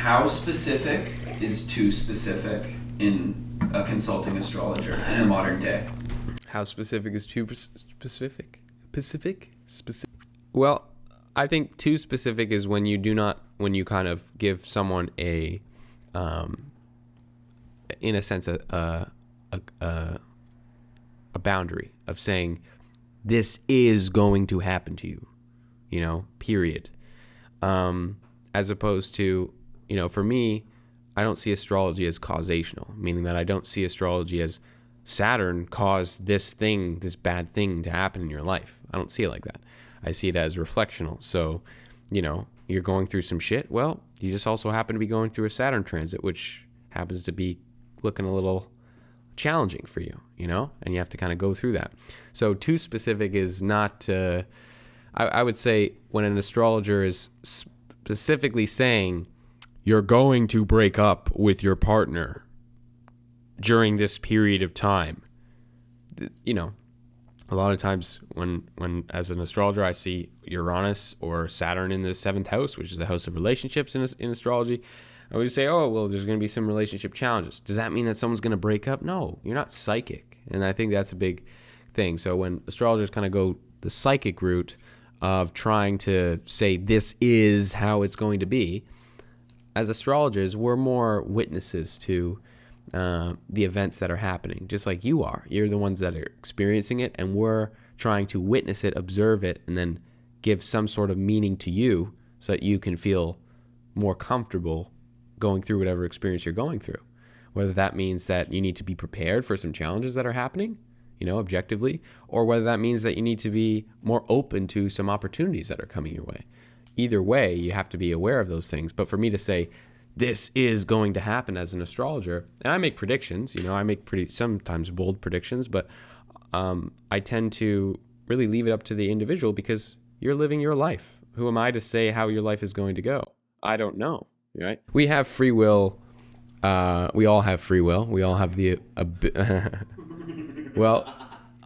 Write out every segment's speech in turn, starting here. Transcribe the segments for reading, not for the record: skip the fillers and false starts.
How specific is too specific in a consulting astrologer in the modern day? How specific is too specific? Specific? Well, I think too specific is when you kind of give someone in a sense, a boundary of saying, this is going to happen to you, period. As opposed to, for me, I don't see astrology as causational, meaning that I don't see astrology as Saturn caused this bad thing to happen in your life. I don't see it like that. I see it as reflectional. So, you're going through some shit. Well, you just also happen to be going through a Saturn transit, which happens to be looking a little challenging for you, and you have to kind of go through that. So too specific is not, I would say when an astrologer is specifically saying you're going to break up with your partner during this period of time, a lot of times when as an astrologer I see Uranus or Saturn in the 7th house, which is the house of relationships in astrology, I would say, oh, well, there's going to be some relationship challenges. Does that mean that someone's going to break up? No, you're not psychic. And I think that's a big thing. So when astrologers kind of go the psychic route of trying to say this is how it's going to be, as astrologers, we're more witnesses to the events that are happening, just like you are. You're the ones that are experiencing it, and we're trying to witness it, observe it, and then give some sort of meaning to you so that you can feel more comfortable going through whatever experience you're going through. Whether that means that you need to be prepared for some challenges that are happening, objectively, or whether that means that you need to be more open to some opportunities that are coming your way. Either way, you have to be aware of those things. But for me to say, this is going to happen as an astrologer, and I make predictions, I make pretty sometimes bold predictions, but I tend to really leave it up to the individual because you're living your life. Who am I to say how your life is going to go? I don't know, right? We have free will. We all have free will. We all have the... Well,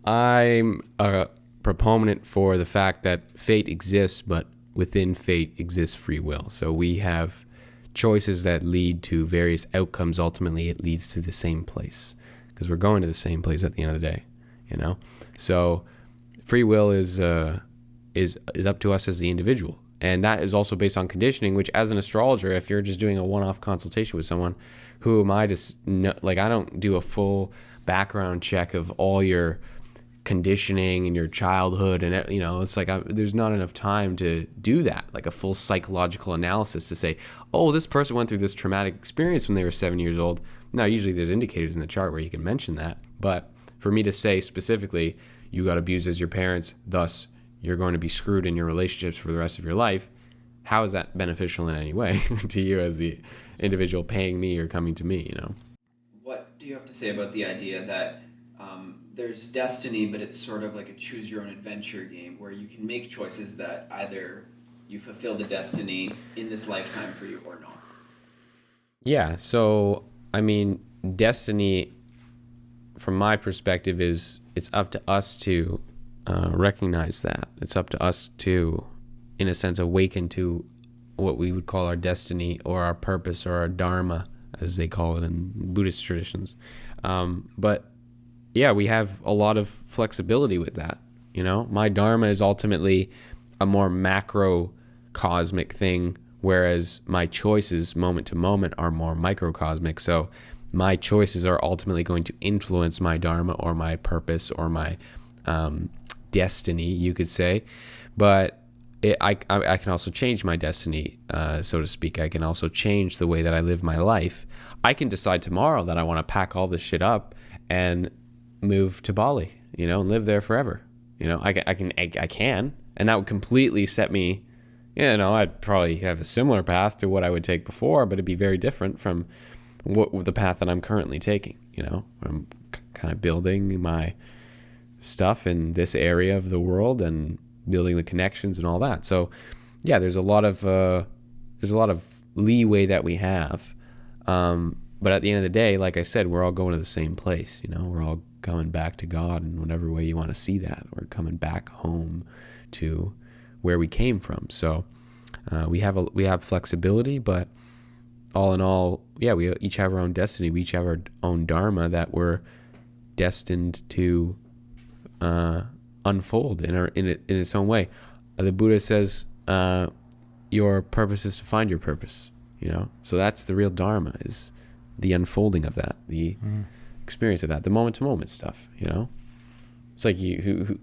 I'm a proponent for the fact that fate exists, but within fate exists free will. So we have choices that lead to various outcomes. Ultimately, it leads to the same place because we're going to the same place at the end of the day, So free will is up to us as the individual. And that is also based on conditioning, which as an astrologer, if you're just doing a one-off consultation with someone, who am I to know? Like, I don't do a full background check of all your conditioning and your childhood. And, it's like there's not enough time to do that, like a full psychological analysis to say, oh, this person went through this traumatic experience when they were 7 years old. Now, usually there's indicators in the chart where you can mention that. But for me to say specifically, you got abused as your parents, thus you're going to be screwed in your relationships for the rest of your life, how is that beneficial in any way to you as the individual paying me or coming to me, What do you have to say about the idea that there's destiny, but it's sort of like a choose-your-own-adventure game where you can make choices that either you fulfill the destiny in this lifetime for you or not? Yeah, so, destiny, from my perspective, it's up to us to recognize that. It's up to us to, in a sense, awaken to what we would call our destiny or our purpose or our dharma, as they call it in Buddhist traditions. But yeah, we have a lot of flexibility with that. My dharma is ultimately a more macrocosmic thing, whereas my choices moment to moment are more microcosmic. So my choices are ultimately going to influence my dharma or my purpose or my destiny, you could say. But I can also change my destiny, so to speak. I can also change the way that I live my life. I can decide tomorrow that I want to pack all this shit up and move to Bali, and live there forever. I can, and that would completely set me, I'd probably have a similar path to what I would take before, but it'd be very different from the path that I'm currently taking. I'm kind of building my stuff in this area of the world and building the connections and all that. So yeah, there's a lot of leeway that we have. But at the end of the day, like I said, we're all going to the same place. We're all coming back to God in whatever way you want to see that. We're coming back home to where we came from. So we have flexibility, but all in all, yeah, we each have our own destiny. We each have our own dharma that we're destined to unfold in its own way. The Buddha says, your purpose is to find your purpose. So that's the real dharma, is the unfolding of that, the experience of that, the moment to moment stuff. It's like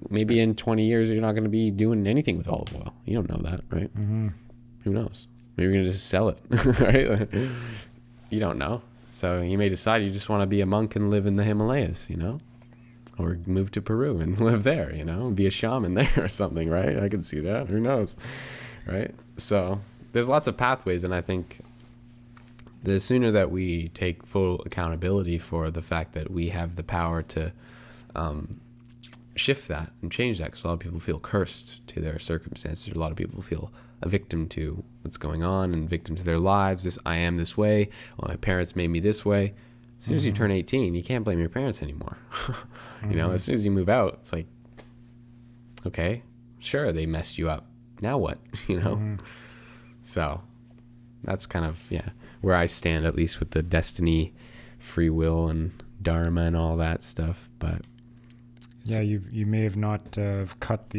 maybe in 20 years you're not going to be doing anything with olive oil. You don't know that, right? Who knows? Maybe you're going to just sell it, right? You don't know. So you may decide you just want to be a monk and live in the Himalayas, or move to Peru and live there, and be a shaman there or something, right? I can see that. Who knows, right? So there's lots of pathways, and I think the sooner that we take full accountability for the fact that we have the power to shift that and change that, because a lot of people feel cursed to their circumstances. A lot of people feel a victim to what's going on and victim to their lives. I am this way. Well, my parents made me this way. As soon as you turn 18, you can't blame your parents anymore. As soon as you move out, it's like, okay, sure, they messed you up. Now what? So that's kind of, where I stand, at least with the destiny, free will, and dharma and all that stuff. But you may have not caused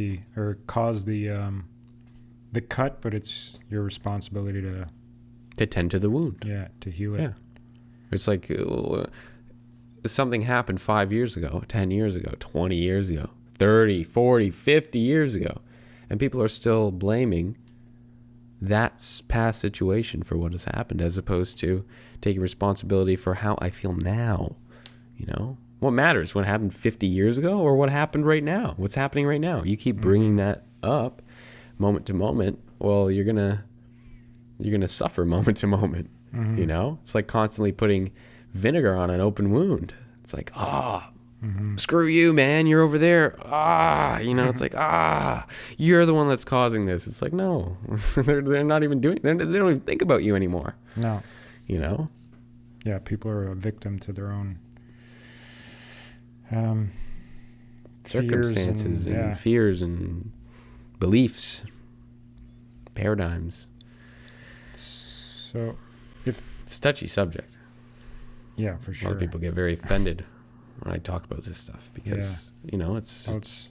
the cut, but it's your responsibility to tend to the wound. Yeah, to heal it. Yeah. It's like something happened 5 years ago, 10 years ago, 20 years ago, 30, 40, 50 years ago, and people are still blaming that past situation for what has happened, as opposed to taking responsibility for how I feel now. What matters? What happened 50 years ago, or what happened right now? What's happening right now? You keep bringing that up moment to moment. Well, you're gonna suffer moment to moment. It's like constantly putting vinegar on an open wound. It's like, screw you, man, you're over there. It's like, you're the one that's causing this. It's like, no, they're not even doing, they don't even think about you anymore. No. Yeah, people are a victim to their own circumstances and fears and beliefs, paradigms. So it's a touchy subject. Yeah, for sure. A lot of people get very offended when I talk about this stuff, because it's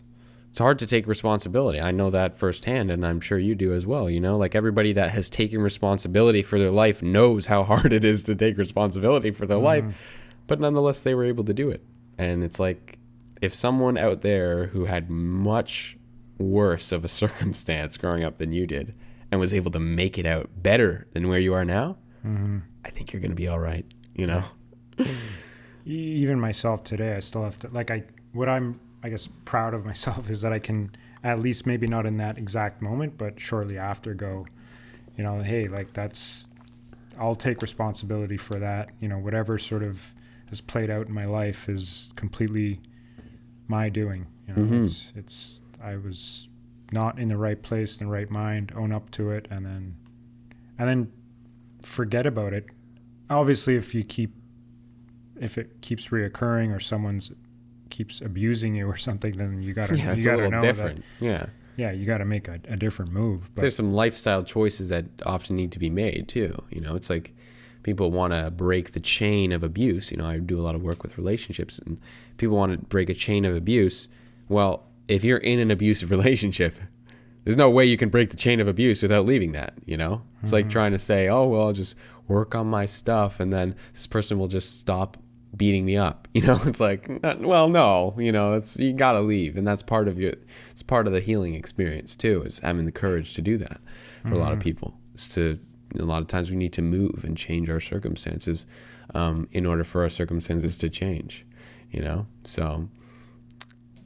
hard to take responsibility. I know that firsthand, and I'm sure you do as well. Like everybody that has taken responsibility for their life knows how hard it is to take responsibility for their life, but nonetheless they were able to do it. And it's like, if someone out there who had much worse of a circumstance growing up than you did and was able to make it out better than where you are now, I think you're going to be all right, Even myself today, I still have to, what I'm, I guess, proud of myself is that I can, at least maybe not in that exact moment, but shortly after, go, hey, I'll take responsibility for that. Whatever sort of has played out in my life is completely my doing. I was not in the right place, in the right mind, own up to it, and then forget about it. Obviously, if it keeps reoccurring, or someone's keeps abusing you or something, then you gotta know different. You gotta make a different move. But there's some lifestyle choices that often need to be made too. It's like people want to break the chain of abuse. I do a lot of work with relationships, and people want to break a chain of abuse. Well, if you're in an abusive relationship, there's no way you can break the chain of abuse without leaving that. It's like trying to say, oh, well, I'll just work on my stuff, and then this person will just stop beating me up. It's like, well, no, you gotta leave, and that's part of it's part of the healing experience too, is having the courage to do that. For a lot of people, a lot of times we need to move and change our circumstances in order for our circumstances to change. So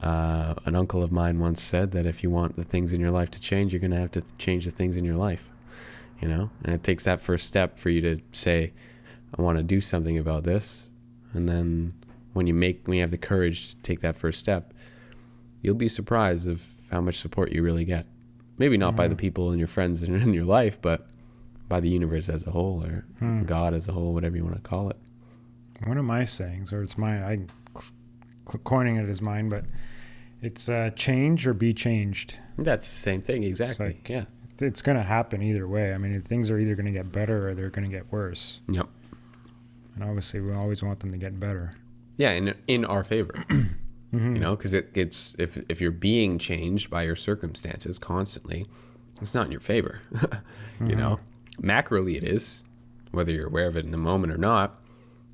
an uncle of mine once said that if you want the things in your life to change, you're going to have to change the things in your life. And it takes that first step for you to say, I want to do something about this. And then when you have the courage to take that first step, you'll be surprised of how much support you really get. Maybe not by the people and your friends in your life, but by the universe as a whole, or God as a whole, whatever you want to call it. One of my sayings, or it's mine, I'm coining it as mine, but it's change or be changed. That's the same thing, exactly. it's going to happen either way. I mean, things are either going to get better or they're going to get worse. Yep. And obviously, we always want them to get better. Yeah, in our favor. Mm-hmm. You know, because it's if you're being changed by your circumstances constantly, it's not in your favor. You know, macroly it is, whether you're aware of it in the moment or not.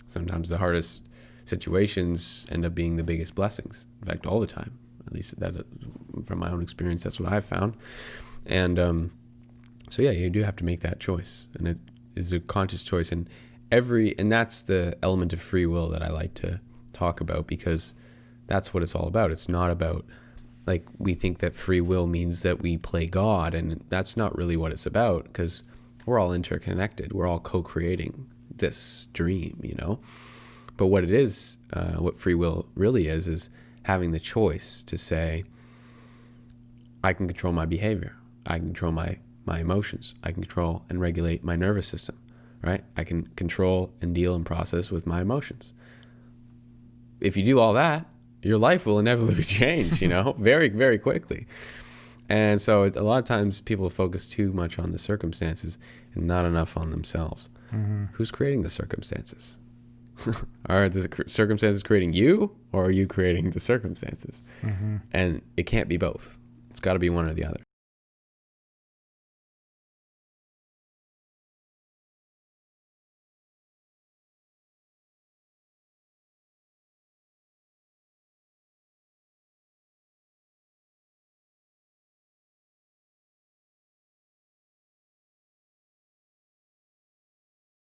Sometimes the hardest situations end up being the biggest blessings. In fact, all the time. At least that, from my own experience, that's what I've found. And so yeah, you do have to make that choice, and it is a conscious choice. And that's the element of free will that I like to talk about, because that's what it's all about. It's not about, like, we think that free will means that we play God, and that's not really what it's about, because we're all interconnected. We're all co-creating this dream, you know? But what it is, what free will really is having the choice to say, I can control my behavior. I can control my emotions. I can control and regulate my nervous system, right? I can control and deal and process with my emotions. If you do all that, your life will inevitably change, you know, very, very quickly. And so a lot of times people focus too much on the circumstances and not enough on themselves. Mm-hmm. Who's creating the circumstances? Are the circumstances creating you, or are you creating the circumstances? Mm-hmm. And it can't be both. It's got to be one or the other.